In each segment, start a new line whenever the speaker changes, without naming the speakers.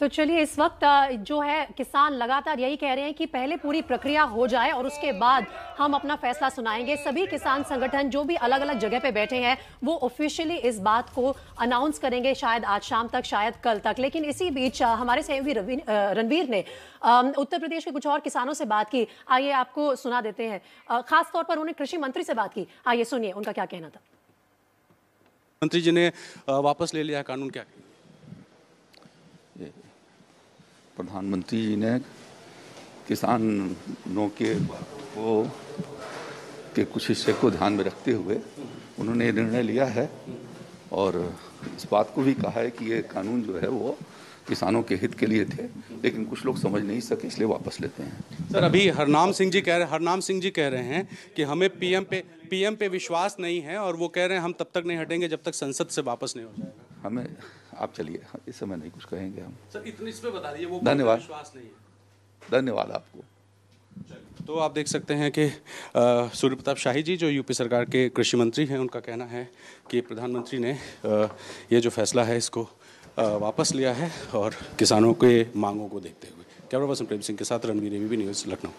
तो चलिए, इस वक्त जो है किसान लगातार यही कह रहे हैं कि पहले पूरी प्रक्रिया हो जाए और उसके बाद हम अपना फैसला सुनाएंगे। सभी किसान संगठन जो भी अलग अलग जगह पे बैठे हैं वो ऑफिशियली इस बात को अनाउंस करेंगे, शायद आज शाम तक, शायद कल तक। लेकिन इसी बीच हमारे सहयोगी रणवीर ने उत्तर प्रदेश के कुछ और किसानों से बात की। आइए आपको सुना देते हैं। खास तौर पर उन्होंने कृषि मंत्री से बात की। आइए सुनिए उनका क्या कहना था।
मंत्री जी ने वापस ले लिया कानून, क्या?
प्रधानमंत्री जी ने किसानों के कुछ हिस्से को ध्यान में रखते हुए उन्होंने ये निर्णय लिया है और इस बात को भी कहा है कि ये कानून जो है वो किसानों के हित के लिए थे, लेकिन कुछ लोग समझ नहीं सके इसलिए वापस लेते हैं।
सर, अभी हरनाम सिंह जी कह रहे हैं कि हमें पीएम पे विश्वास नहीं है और वो कह रहे हैं हम तब तक नहीं हटेंगे जब तक संसद से वापस नहीं हो जाएगा।
हमें आप चलिए, इस समय नहीं कुछ कहेंगे हम।
सर, इस पे बता दीजिए, वो
धन्यवाद,
विश्वास नहीं है।
धन्यवाद आपको।
तो आप देख सकते हैं कि सूर्य प्रताप शाही जी जो यूपी सरकार के कृषि मंत्री हैं, उनका कहना है कि प्रधानमंत्री ने ये जो फैसला है इसको वापस लिया है और किसानों के मांगों को देखते हुए। कैमरा पर्सन प्रेम सिंह के साथ रणवीर, एबीपी न्यूज़, लखनऊ।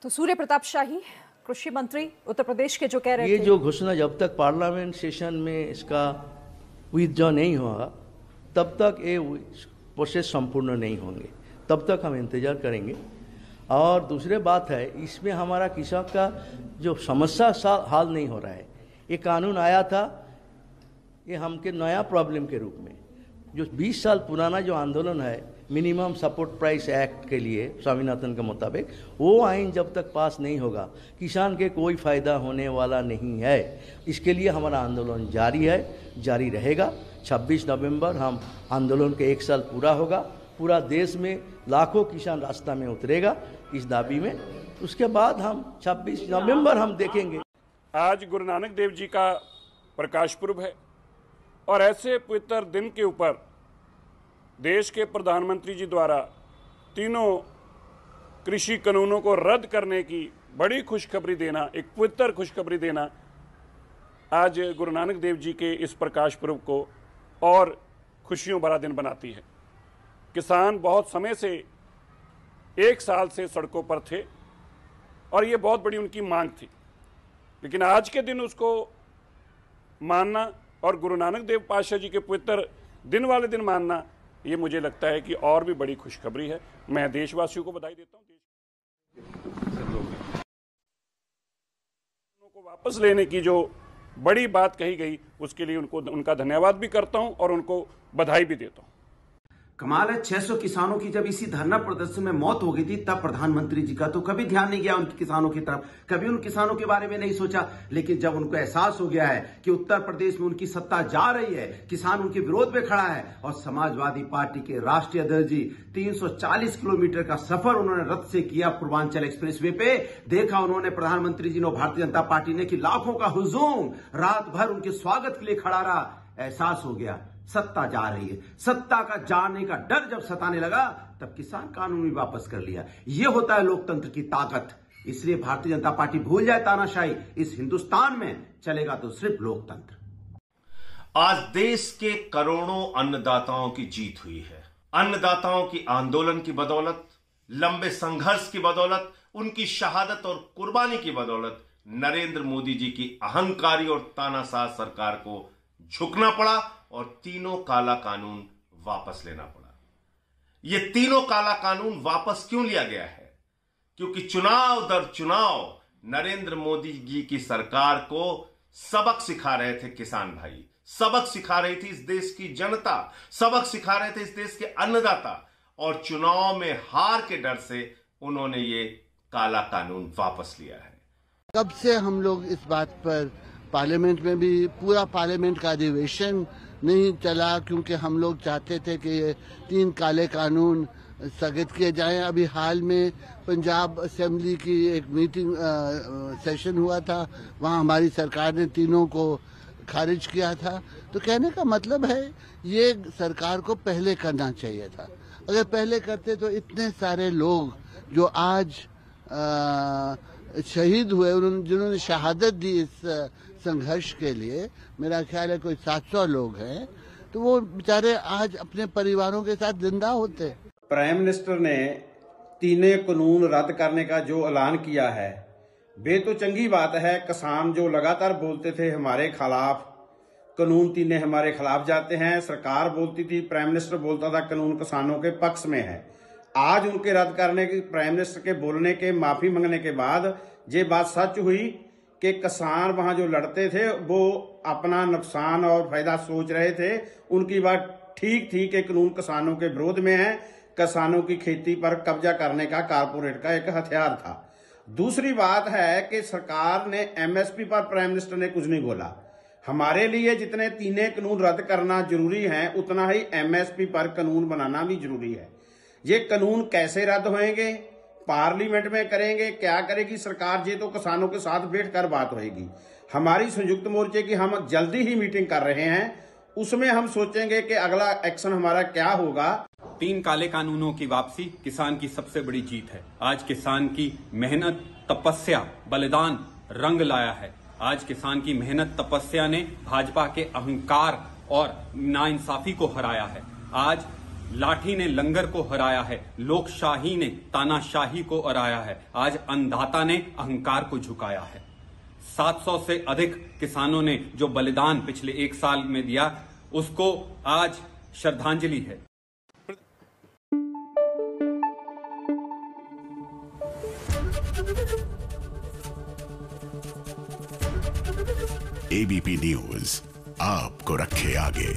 तो सूर्य प्रताप शाही कृषि मंत्री उत्तर प्रदेश के जो कह रहे थे,
ये जो घोषणा जब तक पार्लियामेंट सेशन में इसका विथड्रॉ नहीं होगा तब तक ये प्रोसेस संपूर्ण नहीं होंगे, तब तक हम इंतजार करेंगे। और दूसरी बात है, इसमें हमारा किसान का जो समस्या हाल नहीं हो रहा है। ये कानून आया था ये हमके नया प्रॉब्लम के रूप में, जो 20 साल पुराना जो आंदोलन है मिनिमम सपोर्ट प्राइस एक्ट के लिए स्वामीनाथन के मुताबिक, वो आइन जब तक पास नहीं होगा किसान के कोई फ़ायदा होने वाला नहीं है। इसके लिए हमारा आंदोलन जारी है, जारी रहेगा। 26 नवंबर हम आंदोलन के 1 साल पूरा होगा। पूरा देश में लाखों किसान रास्ता में उतरेगा इस दाबी में। उसके बाद हम 26 नवंबर हम देखेंगे।
आज गुरु नानक देव जी का प्रकाश पुर्ब है और ऐसे पवित्र दिन के ऊपर देश के प्रधानमंत्री जी द्वारा तीनों कृषि कानूनों को रद्द करने की बड़ी खुशखबरी देना, एक पवित्र खुशखबरी देना, आज गुरु नानक देव जी के इस प्रकाश पुर्ब को और खुशियों भरा दिन बनाती है। किसान बहुत समय से 1 साल से सड़कों पर थे और ये बहुत बड़ी उनकी मांग थी, लेकिन आज के दिन उसको मानना और गुरु नानक देव पातशाह जी के पवित्र दिन वाले दिन मानना, ये मुझे लगता है कि और भी बड़ी खुशखबरी है। मैं देशवासियों को बधाई देता हूँ। को वापस लेने की जो बड़ी बात कही गई उसके लिए उनका धन्यवाद भी करता हूँ और उनको बधाई भी देता हूँ।
कमाल है, 600 किसानों की जब इसी धरना प्रदर्शन में मौत हो गई थी तब प्रधानमंत्री जी का तो कभी ध्यान नहीं गया उनके किसानों की तरफ, कभी उन किसानों के बारे में नहीं सोचा। लेकिन जब उनको एहसास हो गया है कि उत्तर प्रदेश में उनकी सत्ता जा रही है, किसान उनके विरोध में खड़ा है और समाजवादी पार्टी के राष्ट्रीय अध्यक्ष जी 340 किलोमीटर का सफर उन्होंने रथ से किया पूर्वांचल एक्सप्रेसवे पे, देखा उन्होंने प्रधानमंत्री जी ने, भारतीय जनता पार्टी ने, कि लाखों का हुजूम रात भर उनके स्वागत के लिए खड़ा रहा। एहसास हो गया सत्ता जा रही है। सत्ता का जाने का डर जब सताने लगा तब किसान कानून भी वापस कर लिया। यह होता है लोकतंत्र की ताकत। इसलिए भारतीय जनता पार्टी भूल जाए तानाशाही, इस हिंदुस्तान में चलेगा तो सिर्फ लोकतंत्र।
आज देश के करोड़ों अन्नदाताओं की जीत हुई है। अन्नदाताओं की आंदोलन की बदौलत, लंबे संघर्ष की बदौलत, उनकी शहादत और कुर्बानी की बदौलत नरेंद्र मोदी जी की अहंकारी और तानाशाह सरकार को झुकना पड़ा और तीनों काला कानून वापस लेना पड़ा। ये तीनों काला कानून वापस क्यों लिया गया है? क्योंकि चुनाव दर चुनाव नरेंद्र मोदी जी की सरकार को सबक सिखा रहे थे किसान भाई, सबक सिखा रही थी इस देश की जनता, सबक सिखा रहे थे इस देश के अन्नदाता, और चुनाव में हार के डर से उन्होंने ये काला कानून वापस लिया है।
कब से हम लोग इस बात पर, पार्लियामेंट में भी पूरा पार्लियामेंट का अधिवेशन नहीं चला क्योंकि हम लोग चाहते थे कि ये 3 काले कानून स्थगित किए जाएं। अभी हाल में पंजाब असेंबली की एक मीटिंग सेशन हुआ था, वहाँ हमारी सरकार ने तीनों को खारिज किया था। तो कहने का मतलब है ये सरकार को पहले करना चाहिए था। अगर पहले करते तो इतने सारे लोग जो आज शहीद हुए, जिन्होंने शहादत दी इस संघर्ष के लिए, मेरा ख्याल है कोई 700 लोग हैं, तो वो बेचारे आज अपने परिवारों के साथ जिंदा होते।
प्राइम मिनिस्टर ने तीनों कानून रद्द करने का जो ऐलान किया है वे तो चंगी बात है। किसान जो लगातार बोलते थे हमारे खिलाफ, कानून तीनों हमारे खिलाफ जाते हैं। सरकार बोलती थी, प्राइम मिनिस्टर बोलता था कानून किसानों के पक्ष में है। आज उनके रद्द करने की, प्राइम मिनिस्टर के बोलने के, माफी मांगने के बाद ये बात सच हुई कि किसान वहां जो लड़ते थे वो अपना नुकसान और फायदा सोच रहे थे। उनकी बात ठीक थी कि कानून किसानों के विरोध में है। किसानों की खेती पर कब्जा करने का कारपोरेट का एक हथियार था। दूसरी बात है कि सरकार ने एमएसपी पर प्राइम मिनिस्टर ने कुछ नहीं बोला। हमारे लिए जितने तीनों कानून रद्द करना जरूरी है उतना ही एमएसपी पर कानून बनाना भी जरूरी है। ये कानून कैसे रद्द होंगे, पार्लियामेंट में करेंगे, क्या करेगी सरकार, ये तो किसानों के साथ बैठकर बात होगी। हमारी संयुक्त मोर्चे की हम जल्दी ही मीटिंग कर रहे हैं, उसमें हम सोचेंगे कि अगला एक्शन हमारा क्या होगा।
3 काले कानूनों की वापसी किसान की सबसे बड़ी जीत है। आज किसान की मेहनत, तपस्या, बलिदान रंग लाया है। आज किसान की मेहनत, तपस्या ने भाजपा के अहंकार और नाइंसाफी को हराया है। आज लाठी ने लंगर को हराया है, लोकशाही ने तानाशाही को हराया है। आज अन्नदाता ने अहंकार को झुकाया है। 700 से अधिक किसानों ने जो बलिदान पिछले 1 साल में दिया, उसको आज श्रद्धांजलि है।
एबीपी न्यूज आपको रखे आगे।